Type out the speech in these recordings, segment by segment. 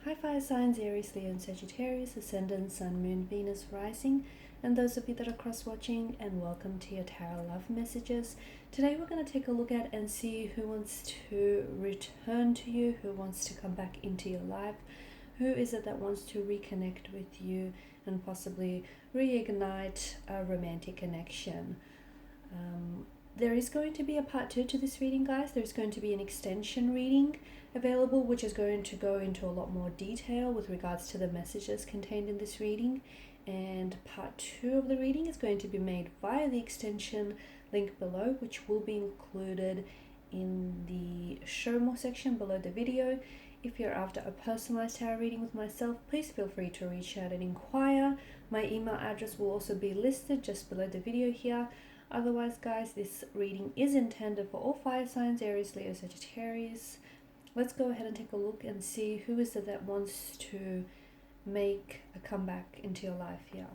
Hi fire signs, Aries, Leo and Sagittarius, Ascendant, Sun, Moon, Venus, Rising, and those of you that are cross-watching, and welcome to your Tarot Love Messages. Today we're going to take a look at and see who wants to return to you, who wants to come back into your life, who is it that wants to reconnect with you and possibly reignite a romantic connection. There is going to be a part 2 to this reading, guys. There's going to be an extension reading available, which is going to go into a lot more detail with regards to the messages contained in this reading. And part 2 of the reading is going to be made via the extension link below, which will be included in the show more section below the video. If you're after a personalized tarot reading with myself, please feel free to reach out and inquire. My email address will also be listed just below the video here. Otherwise, guys, this reading is intended for all fire signs, Aries, Leo, Sagittarius. Let's go ahead and take a look and see who is it that wants to make a comeback into your life here.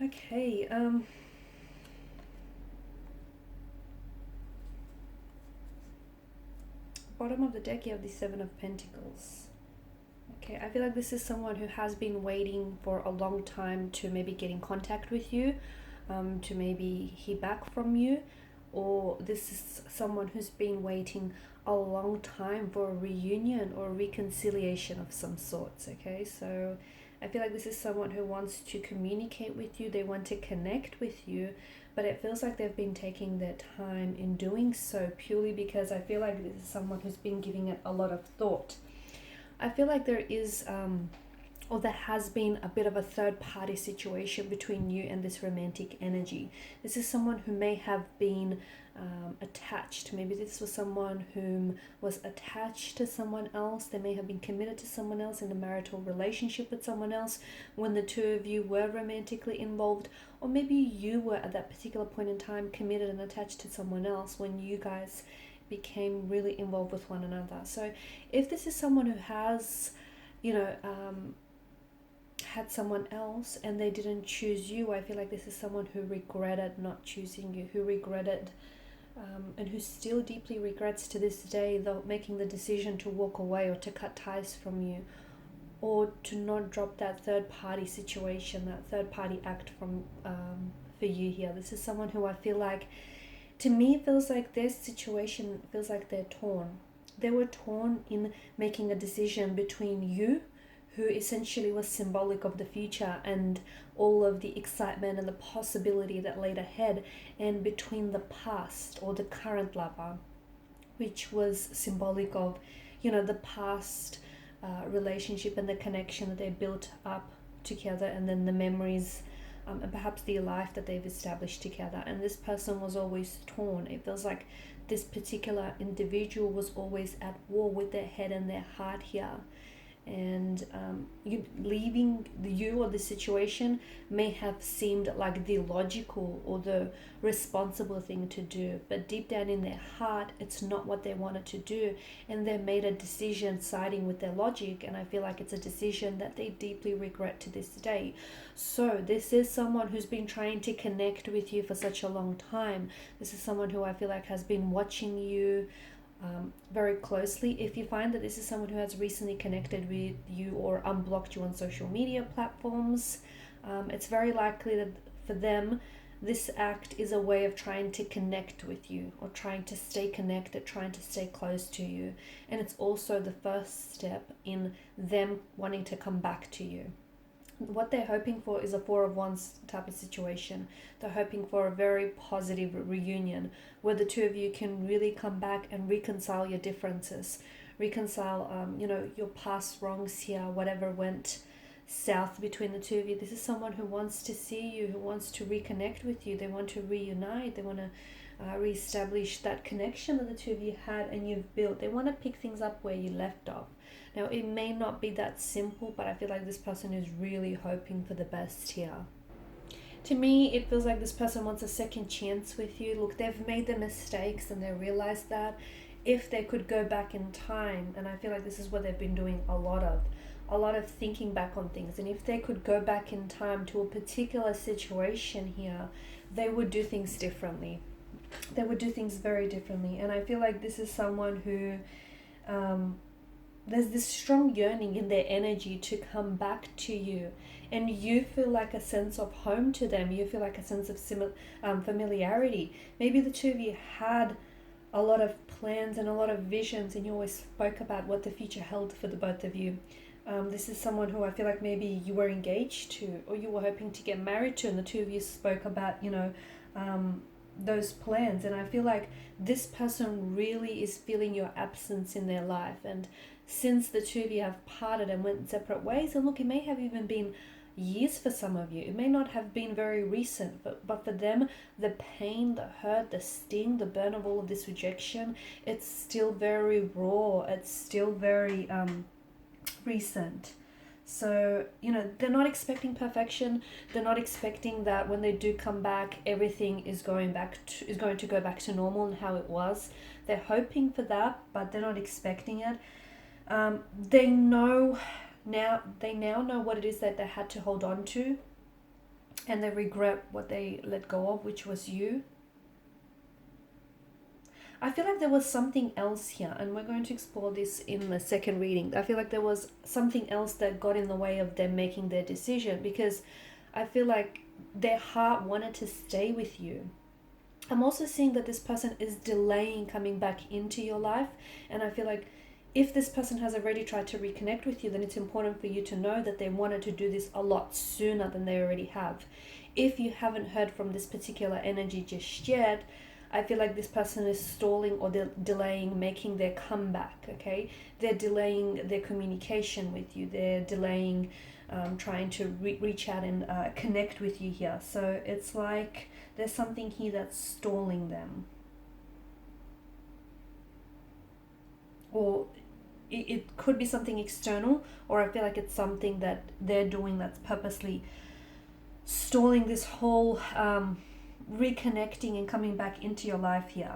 Okay, bottom of the deck you have the Seven of Pentacles. Okay, I feel like this is someone who has been waiting for a long time to maybe get in contact with you, to maybe hear back from you, or this is someone who's been waiting a long time for a reunion or reconciliation of some sorts. Okay, so I feel like this is someone who wants to communicate with you, they want to connect with you, but it feels like they've been taking their time in doing so purely because I feel like this is someone who's been giving it a lot of thought. I feel like there is, or there has been a bit of a third party situation between you and this romantic energy. This is someone who may have been attached. Maybe this was someone whom was attached to someone else. They may have been committed to someone else in a marital relationship with someone else when the two of you were romantically involved, or maybe you were at that particular point in time committed and attached to someone else when you guys became really involved with one another. So if this is someone who has, had someone else and they didn't choose you, I feel like this is someone who regretted not choosing you, who regretted and who still deeply regrets to this day making the decision to walk away or to cut ties from you, or to not drop that third party situation, that third party act from for you here. This is someone who I feel like, to me, it feels like this situation feels like they're torn. They were torn in making a decision between you, who essentially was symbolic of the future and all of the excitement and the possibility that laid ahead, and between the past or the current lover, which was symbolic of, the past relationship and the connection that they built up together, and then the memories and perhaps the life that they've established together. And this person was always torn. It feels like this particular individual was always at war with their head and their heart here. and you leaving you or the situation may have seemed like the logical or the responsible thing to do, but deep down in their heart it's not what they wanted to do, and they made a decision siding with their logic, and I feel like it's a decision that they deeply regret to this day. So this is someone who's been trying to connect with you for such a long time. This is someone who I feel like has been watching you very closely. If you find that this is someone who has recently connected with you or unblocked you on social media platforms, it's very likely that for them, this act is a way of trying to connect with you or trying to stay connected, trying to stay close to you. And it's also the first step in them wanting to come back to you. What they're hoping for is a Four of Wands type of situation. They're hoping for a very positive reunion where the two of you can really come back and reconcile your differences, reconcile your past wrongs here, whatever went south between the two of you. This is someone who wants to see you, who wants to reconnect with you. They want to reunite. They want to reestablish that connection that the two of you had and you've built. They want to pick things up where you left off. Now, it may not be that simple, but I feel like this person is really hoping for the best here. To me, it feels like this person wants a second chance with you. Look, they've made the mistakes and they realize that if they could go back in time, and I feel like this is what they've been doing a lot of thinking back on things, and if they could go back in time to a particular situation here, they would do things differently. They would do things very differently. And I feel like this is someone who there's this strong yearning in their energy to come back to you, and you feel like a sense of home to them. You feel like a sense of familiarity. Maybe the two of you had a lot of plans and a lot of visions, and you always spoke about what the future held for the both of you. This is someone who I feel like maybe you were engaged to or you were hoping to get married to, and the two of you spoke about those plans. And I feel like this person really is feeling your absence in their life. And since the two of you have parted and went separate ways, and look, it may have even been years for some of you. It may not have been very recent, but for them, the pain, the hurt, the sting, the burn of all of this rejection, it's still very raw. It's still very recent. So, they're not expecting perfection. They're not expecting that when they do come back, everything is going to go back to normal and how it was. They're hoping for that, but they're not expecting it. They now know what it is that they had to hold on to, and they regret what they let go of, which was you. I feel like there was something else here, and we're going to explore this in the second reading. I feel like there was something else that got in the way of them making their decision, because I feel like their heart wanted to stay with you. I'm also seeing that this person is delaying coming back into your life, and I feel like if this person has already tried to reconnect with you, then it's important for you to know that they wanted to do this a lot sooner than they already have. If you haven't heard from this particular energy just yet, I feel like this person is stalling or delaying making their comeback, okay? They're delaying their communication with you. They're delaying trying to reach out and connect with you here. So it's like there's something here that's stalling them. Or it could be something external, or I feel like it's something that they're doing that's purposely stalling this whole reconnecting and coming back into your life here.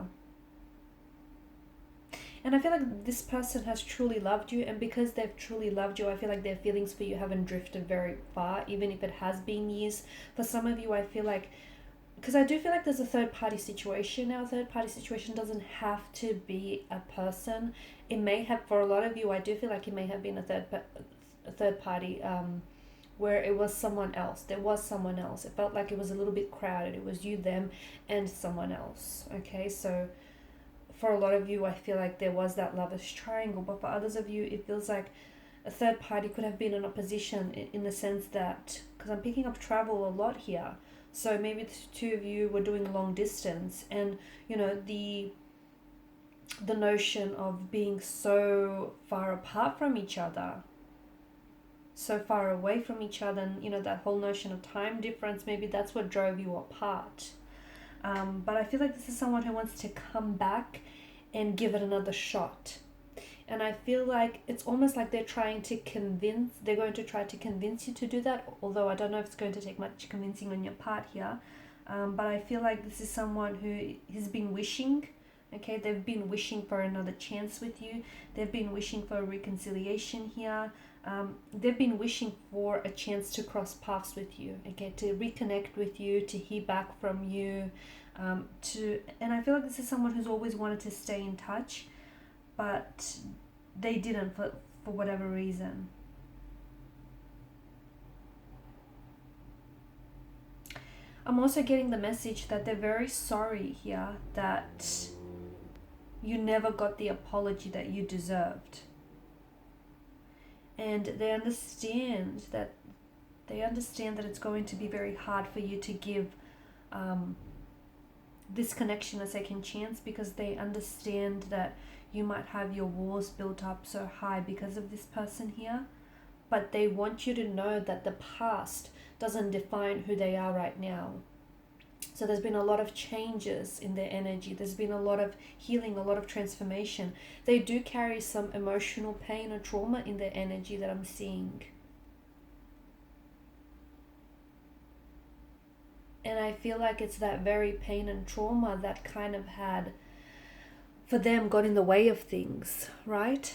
And I feel like this person has truly loved you, and because they've truly loved you, I feel like their feelings for you haven't drifted very far, even if it has been years. For some of you, I feel like, because I do feel like there's a third party situation now. A third party situation doesn't have to be a person. It may have, for a lot of you, I do feel like it may have been a third party where it was someone else. There was someone else. It felt like it was a little bit crowded. It was you, them, and someone else. Okay, so for a lot of you, I feel like there was that lover's triangle, but for others of you, it feels like a third party could have been in opposition in the sense that, because I'm picking up travel a lot here, so maybe the two of you were doing long distance, and the notion of being so far apart from each other, so far away from each other, and that whole notion of time difference, maybe that's what drove you apart. But I feel like this is someone who wants to come back and give it another shot. And I feel like it's almost like they're going to try to convince you to do that, although I don't know if it's going to take much convincing on your part here. But I feel like this is someone who has been wishing, okay, they've been wishing for another chance with you. They've been wishing for a reconciliation here. They've been wishing for a chance to cross paths with you, okay, to reconnect with you, to hear back from you. And I feel like this is someone who's always wanted to stay in touch, but they didn't for whatever reason. I'm also getting the message that they're very sorry here that you never got the apology that you deserved. And they understand that it's going to be very hard for you to give this connection a second chance, because they understand that you might have your walls built up so high because of this person here. But they want you to know that the past doesn't define who they are right now. So there's been a lot of changes in their energy. There's been a lot of healing, a lot of transformation. They do carry some emotional pain or trauma in their energy that I'm seeing. And I feel like it's that very pain and trauma that kind of had, for them, got in the way of things, right?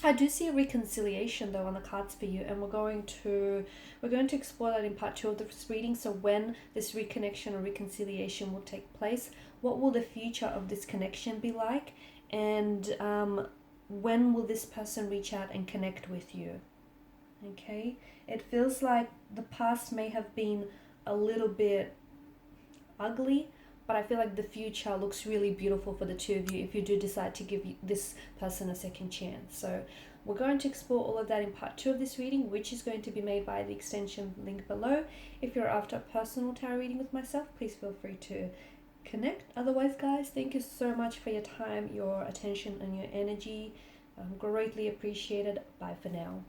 I do see a reconciliation though on the cards for you, and we're going to explore that in part 2 of this reading. So when this reconnection or reconciliation will take place, what will the future of this connection be like, and when will this person reach out and connect with you? Okay, it feels like the past may have been a little bit ugly, but I feel like the future looks really beautiful for the two of you if you do decide to give this person a second chance. So we're going to explore all of that in part 2 of this reading, which is going to be made by the extension link below. If you're after a personal tarot reading with myself, please feel free to connect. Otherwise, guys, thank you so much for your time, your attention, and your energy. Greatly appreciated. Bye for now.